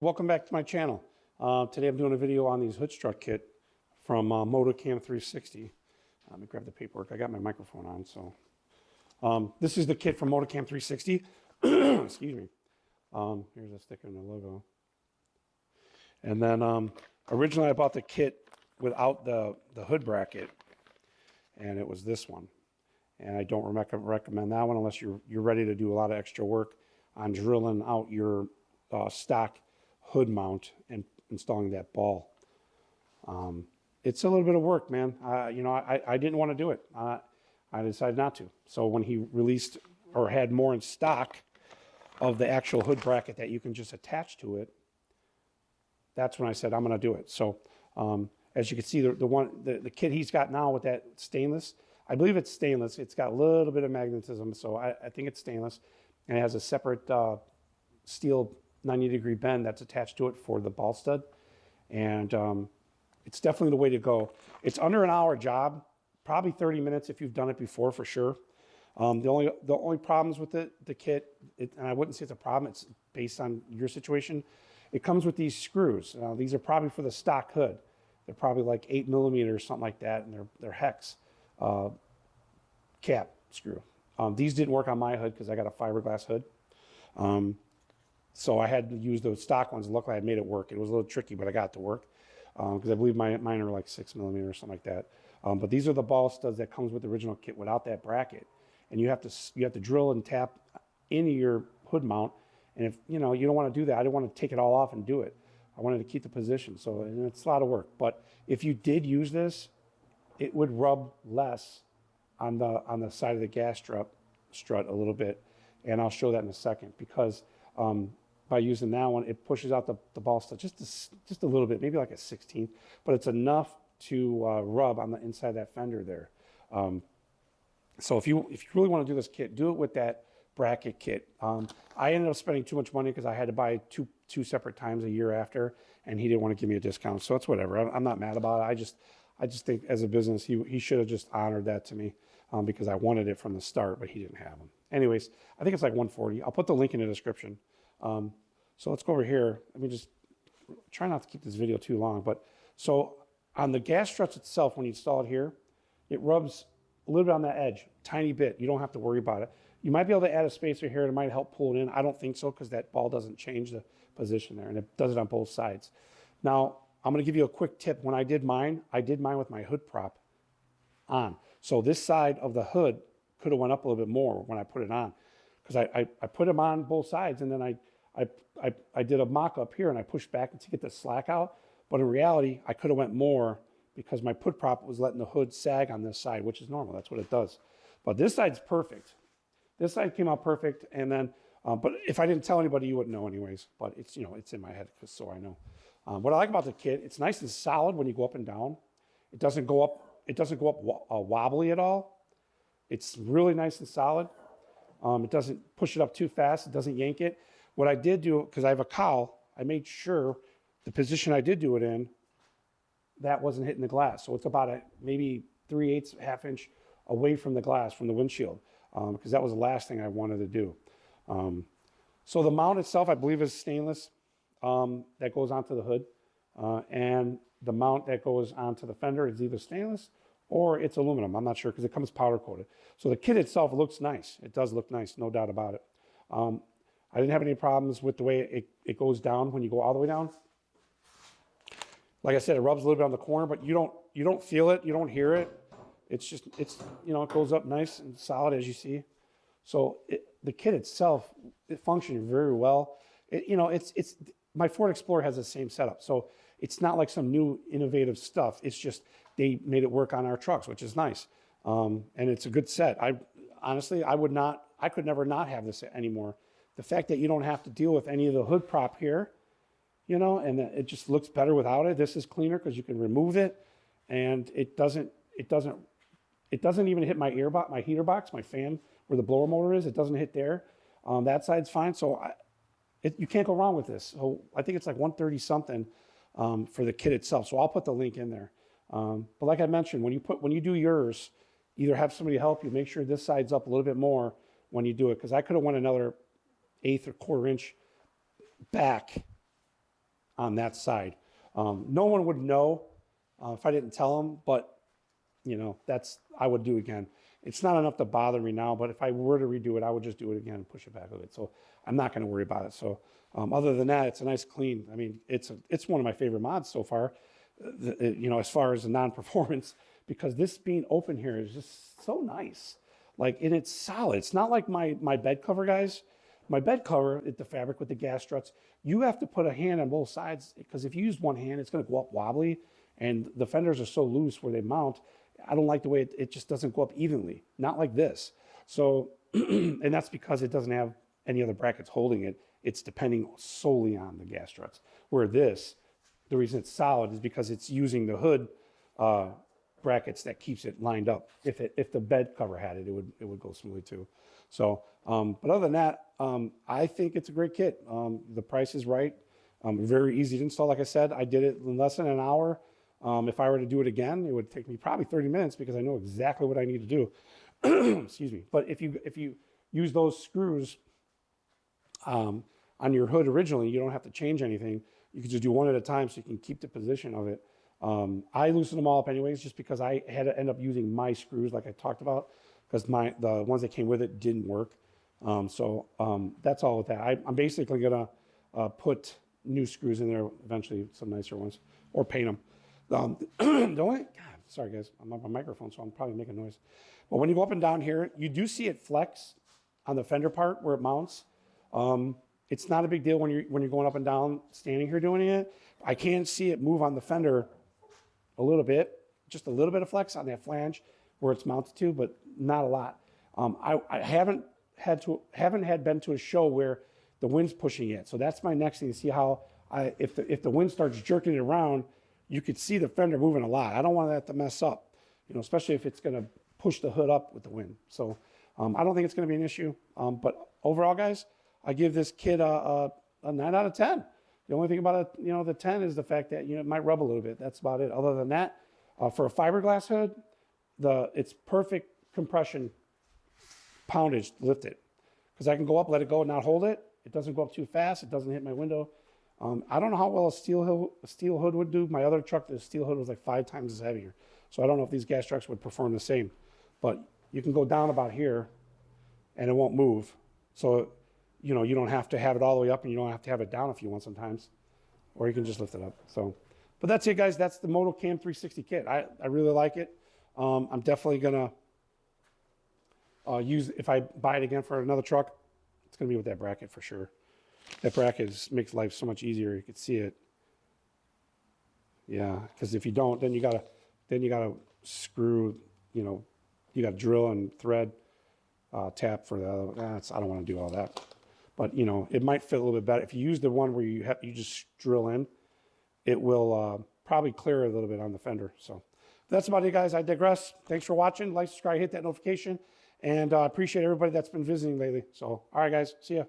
Welcome back to my channel. Today I'm doing a video on these hood strut kit from motocam360. Let me grab the paperwork. I got my microphone on. So this is the kit from motocam360. Excuse me. Here's a sticker and the logo. And then originally I bought the kit without the hood bracket, and it was this one. And I don't recommend that one unless you're ready to do a lot of extra work on drilling out your stock hood mount and installing that ball. It's a little bit of work, man. I didn't want to do it. I decided not to. So when he released or had more in stock of the actual hood bracket that you can just attach to it, that's when I said I'm going to do it. So as you can see, the kit he's got now with that stainless, I believe it's stainless. It's got a little bit of magnetism, so I think it's stainless, and it has a separate steel 90-degree bend that's attached to it for the ball stud, and it's definitely the way to go. It's under an hour job, probably 30 minutes if you've done it before, for sure. The only problems with the kit, and I wouldn't say it's a problem, it's based on your situation. It comes with these screws. These are probably for the stock hood. They're probably like 8 millimeters, something like that, and they're hex cap screw. These didn't work on my hood because I got a fiberglass hood. So I had to use those stock ones. Luckily, I made it work. It was a little tricky, but I got it to work because I believe mine are like 6 millimeters or something like that. But these are the ball studs that comes with the original kit without that bracket, and you have to drill and tap into your hood mount. And if you don't want to do that, I didn't want to take it all off and do it. I wanted to keep the position. So and it's a lot of work. But if you did use this, it would rub less on the side of the gas strut a little bit, and I'll show that in a second because. By using that one, it pushes out the ball stud just a little bit, maybe like a 16th, but it's enough to rub on the inside of that fender there. So if you really want to do this kit, do it with that bracket kit. I ended up spending too much money because I had to buy two separate times a year after, and he didn't want to give me a discount, so it's whatever. I'm not mad about it. I just think as a business, he should have just honored that to me because I wanted it from the start, but he didn't have them. Anyways, I think it's like $140. I'll put the link in the description. So let's go over here. Let me just try not to keep this video too long. But so on the gas struts itself, when you install it here, it rubs a little bit on that edge, tiny bit. You don't have to worry about it. You might be able to add a spacer here. It might help pull it in. I don't think so because that ball doesn't change the position there, and it does it on both sides. Now, I'm going to give you a quick tip. When I did mine with my hood prop on. So this side of the hood could have went up a little bit more when I put it on because I put them on both sides, and then I did a mock-up here, and I pushed back to get the slack out. But in reality, I could have went more because my put prop was letting the hood sag on this side, which is normal. That's what it does. But this side's perfect. This side came out perfect, and then, but if I didn't tell anybody, you wouldn't know anyways. But it's, it's in my head, so I know. What I like about the kit, it's nice and solid when you go up and down. It doesn't go up. It doesn't go up wobbly at all. It's really nice and solid. It doesn't push it up too fast. It doesn't yank it. What I did do, because I have a cowl, I made sure the position I did do it in, that wasn't hitting the glass. So it's about maybe 3/8, half inch away from the glass, from the windshield, because that was the last thing I wanted to do. So the mount itself, I believe, is stainless that goes onto the hood. And the mount that goes onto the fender is either stainless or it's aluminum. I'm not sure because it comes powder coated. So the kit itself looks nice. It does look nice, no doubt about it. I didn't have any problems with the way it goes down when you go all the way down. Like I said, it rubs a little bit on the corner, but you don't feel it, you don't hear it. It's it goes up nice and solid as you see. So the kit itself, it functions very well. My Ford Explorer has the same setup, so it's not like some new innovative stuff. It's just they made it work on our trucks, which is nice, and it's a good set. Honestly, I could never not have this anymore. The fact that you don't have to deal with any of the hood prop here, and it just looks better without it. This is cleaner because you can remove it, and it doesn't even hit my my heater box, my fan where the blower motor is. It doesn't hit there. That side's fine. So you can't go wrong with this. So I think it's like 130 something for the kit itself. So I'll put the link in there. But like I mentioned, when you do yours, either have somebody help you, make sure this side's up a little bit more when you do it, because I could have went another 1/8 or 1/4 inch back on that side. No one would know if I didn't tell them, but you know, I would do again. It's not enough to bother me now, but if I were to redo it, I would just do it again and push it back a bit. So I'm not going to worry about it. So other than that, it's a nice clean. I mean, it's one of my favorite mods so far, you know, as far as the non-performance, because this being open here is just so nice. Like, and it's solid. It's not like my bed cover, guys. My bed cover, the fabric with the gas struts, you have to put a hand on both sides, because if you use one hand, it's going to go up wobbly, and the fenders are so loose where they mount. I don't like the way it just doesn't go up evenly, not like this. So, and that's because it doesn't have any other brackets holding it. It's depending solely on the gas struts. Where this, the reason it's solid is because it's using the hood brackets that keeps it lined up. If the bed cover had it, it would go smoothly too. So, but other than that, I think it's a great kit. The price is right. Very easy to install. Like I said, I did it in less than an hour. If I were to do it again, it would take me probably 30 minutes because I know exactly what I need to do. Excuse me. But if you use those screws on your hood originally, you don't have to change anything. You can just do one at a time so you can keep the position of it. I loosened them all up anyways, just because I had to end up using my screws like I talked about, because the ones that came with it didn't work. So that's all with that. I'm basically gonna put new screws in there eventually, some nicer ones, or paint them. God, sorry guys, I'm on my microphone, so I'm probably making noise. But when you go up and down here, you do see it flex on the fender part where it mounts. It's not a big deal when you're going up and down, standing here doing it. I can see it move on the fender a little bit, just a little bit of flex on that flange where it's mounted to, but not a lot. I haven't been to a show where the wind's pushing it, so that's my next thing to see how if the wind starts jerking it around, you could see the fender moving a lot. I don't want that to mess up, you know, especially if it's going to push the hood up with the wind. So I don't think it's going to be an issue. But overall, guys, I give this kit a 9 out of 10. The only thing about it, you know, the 10 is the fact that, you know, it might rub a little bit. That's about it. Other than that, for a fiberglass hood, it's perfect compression poundage to lift it. Because I can go up, let it go, and not hold it. It doesn't go up too fast. It doesn't hit my window. I don't know how well a steel hood would do. My other truck, the steel hood was like 5 times as heavier. So I don't know if these gas trucks would perform the same. But you can go down about here, and it won't move. So, you know, you don't have to have it all the way up, and you don't have to have it down if you want sometimes. Or you can just lift it up. So, but that's it, guys. That's the motocam360 kit. I really like it. I'm definitely going to use, if I buy it again for another truck, it's going to be with that bracket for sure. That bracket makes life so much easier. You can see it. Yeah, because if you don't, then you gotta screw. You know, you got to drill and thread, tap for the other. I don't want to do all that. But you know, it might fit a little bit better if you use the one where you just drill in. It will probably clear a little bit on the fender. So that's about it, guys. I digress. Thanks for watching. Like, subscribe, hit that notification, and I appreciate everybody that's been visiting lately. So, all right, guys. See ya.